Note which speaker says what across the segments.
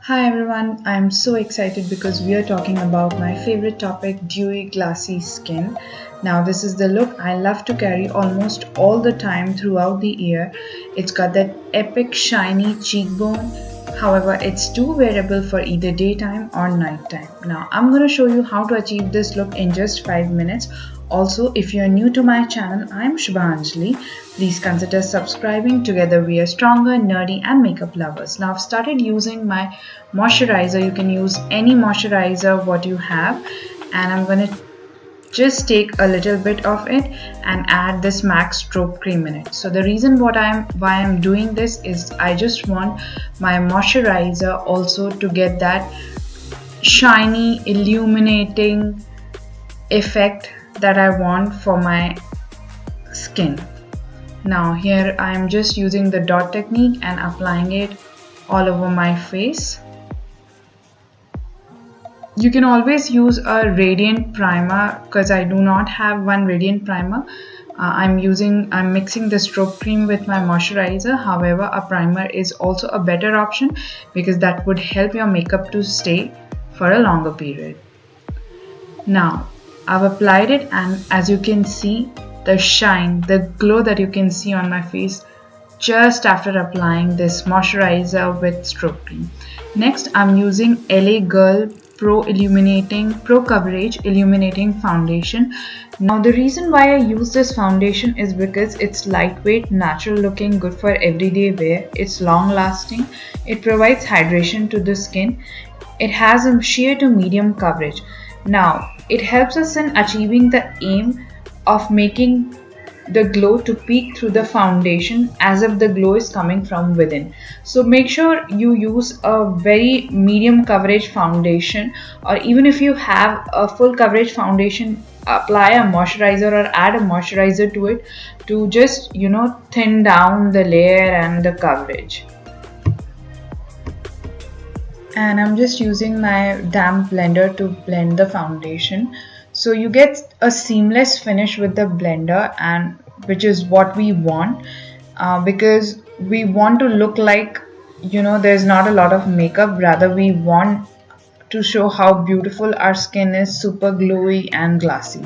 Speaker 1: Hi everyone, I'm so excited because we are talking about my favorite topic, dewy glassy skin. Now this is the look I love to carry almost all the time throughout the year. It's got that epic shiny cheekbone. However, it's too wearable for either daytime or nighttime. Now I'm going to show you how to achieve this look in just 5 minutes. Also, if you're new to my channel, I'm Shubhanjli. Please consider subscribing. Together we are stronger, nerdy and makeup lovers. Now I've started using my moisturizer. You can use any moisturizer what you have, and I'm going to just take a little bit of it and add this MAC Strobe Cream in it. So the reason why I'm doing this is I just want my moisturizer also to get that shiny illuminating effect that I want for my skin. Now here I am just using the dot technique and applying it all over my face. You can always use a radiant primer because I do not have one radiant primer. I'm mixing the Strobe Cream with my moisturizer. However, a primer is also a better option because that would help your makeup to stay for a longer period. Now I've applied it, and as you can see, the shine, the glow that you can see on my face just after applying this moisturizer with Strobe Cream. Next, I'm using LA Girl Pro Coverage Illuminating Foundation. Now the reason why I use this foundation is because it's lightweight, natural looking, good for everyday wear. It's long lasting. It provides hydration to the skin. It has a sheer to medium coverage. Now it helps us in achieving the aim of making the glow to peek through the foundation as if the glow is coming from within. So make sure you use a very medium coverage foundation, or even if you have a full coverage foundation, apply a moisturizer or add a moisturizer to it to just thin down the layer and the coverage. And I'm just using my damp blender to blend the foundation. So you get a seamless finish with the blender, and which is what we want because we want to look like there's not a lot of makeup. Rather, we want to show how beautiful our skin is, super glowy and glassy.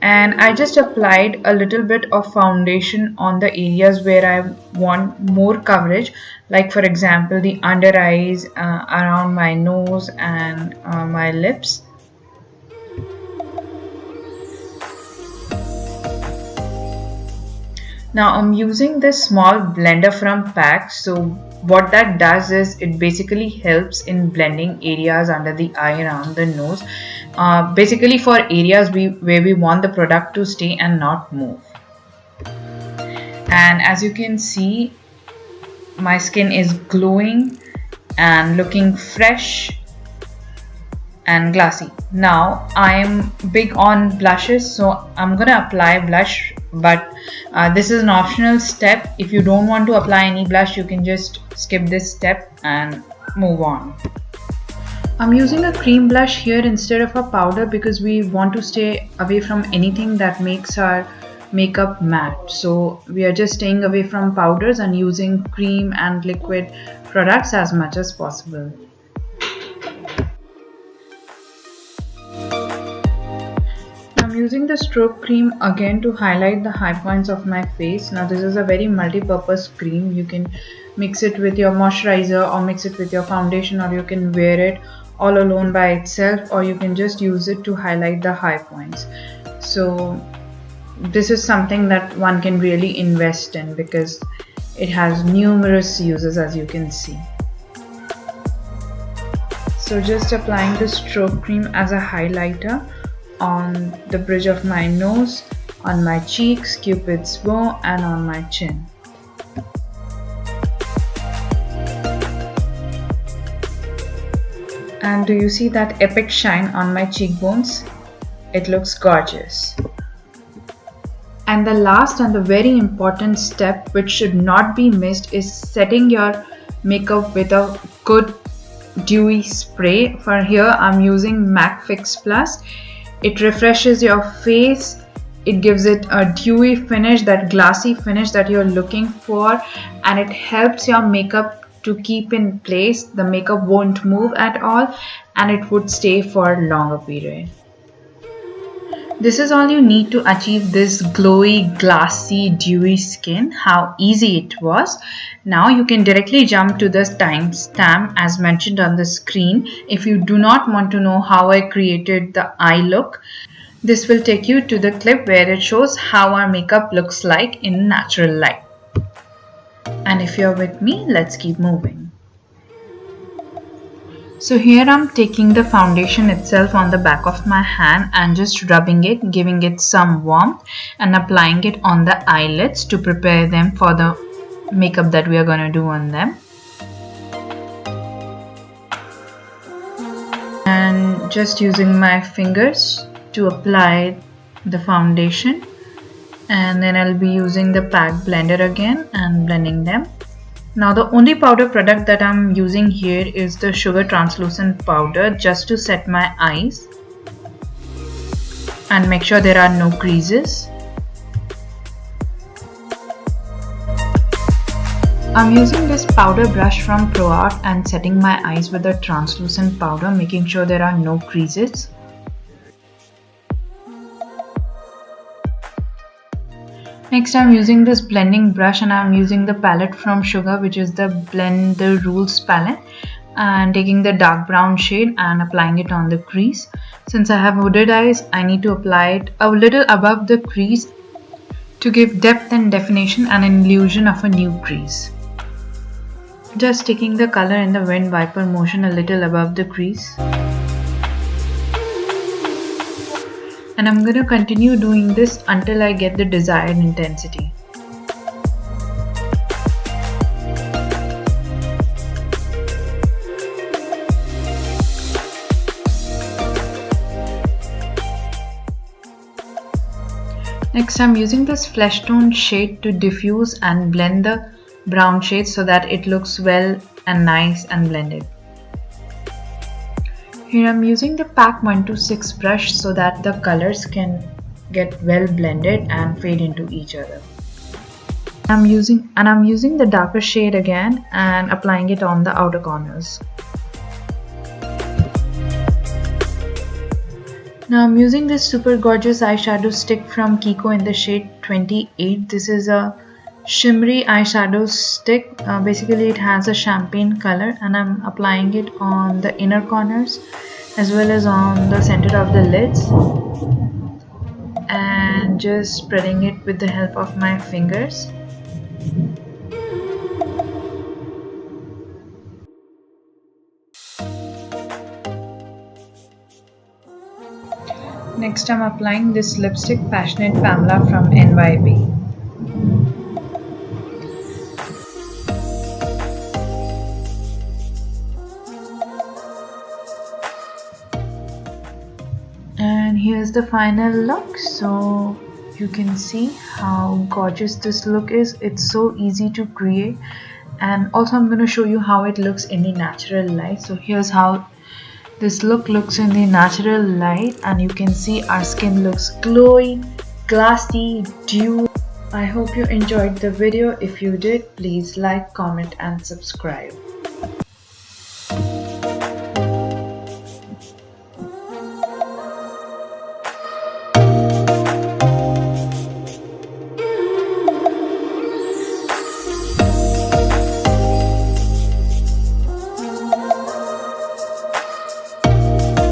Speaker 1: And I just applied a little bit of foundation on the areas where I want more coverage, like for example the under eyes, around my nose and my lips. Now I'm using this small blender from PAC. So what that does is it basically helps in blending areas under the eye, around the nose, basically for areas where we want the product to stay and not move. And as you can see, my skin is glowing and looking fresh and glassy. Now I'm big on blushes, so I'm gonna apply blush, but this is an optional step. If you don't want to apply any blush, you can just skip this step and move on. I'm using a cream blush here instead of a powder because we want to stay away from anything that makes our makeup matte. So we are just staying away from powders and using cream and liquid products as much as possible. I'm using the Strobe Cream again to highlight the high points of my face. Now this is a very multi-purpose cream. You can mix it with your moisturizer or mix it with your foundation, or you can wear it all alone by itself, or you can just use it to highlight the high points. So this is something that one can really invest in because it has numerous uses, as you can see. So just applying the Strobe Cream as a highlighter on the bridge of my nose, on my cheeks, Cupid's bow, and on my chin. And do you see that epic shine on my cheekbones? It looks gorgeous. And the last and the very important step, which should not be missed, is setting your makeup with a good dewy spray. For here I'm using MAC Fix Plus. It refreshes your face, it gives it a dewy finish, that glassy finish that you're looking for, and it helps your makeup to keep in place. The makeup won't move at all and it would stay for a longer period. This is all you need to achieve this glowy, glassy, dewy skin. How easy it was. Now you can directly jump to the timestamp as mentioned on the screen. If you do not want to know how I created the eye look, this will take you to the clip where it shows how our makeup looks like in natural light. And if you're with me, let's keep moving. So here I'm taking the foundation itself on the back of my hand and just rubbing it, giving it some warmth and applying it on the eyelids to prepare them for the makeup that we are going to do on them. And just using my fingers to apply the foundation, and then I'll be using the pack blender again and blending them. Now the only powder product that I'm using here is the Sugar Translucent Powder just to set my eyes and make sure there are no creases. I'm using this powder brush from Pro Art and setting my eyes with the translucent powder, making sure there are no creases. Next I'm using this blending brush and I'm using the palette from Sugar, which is the Blend the Rules palette, and taking the dark brown shade and applying it on the crease. Since I have hooded eyes, I need to apply it a little above the crease to give depth and definition and an illusion of a new crease. Just taking the color in the wind wiper motion a little above the crease. And I'm going to continue doing this until I get the desired intensity. Next I'm using this flesh tone shade to diffuse and blend the brown shade so that it looks well and nice and blended. Here I'm using the Pack 126 brush so that the colors can get well blended and fade into each other. I'm using the darker shade again and applying it on the outer corners. Now I'm using this super gorgeous eyeshadow stick from Kiko in the shade 28. This is a shimmery eyeshadow stick. Basically it has a champagne color and I'm applying it on the inner corners as well as on the center of the lids and just spreading it with the help of my fingers. Next I'm applying this lipstick Passionate Pamela from NYBae. And here's the final look. So you can see how gorgeous this look is. It's so easy to create, and also I'm going to show you how it looks in the natural light. So here's how this look looks in the natural light, and you can see our skin looks glowy, glassy, dewy. I hope you enjoyed the video. If you did, please like, comment and subscribe.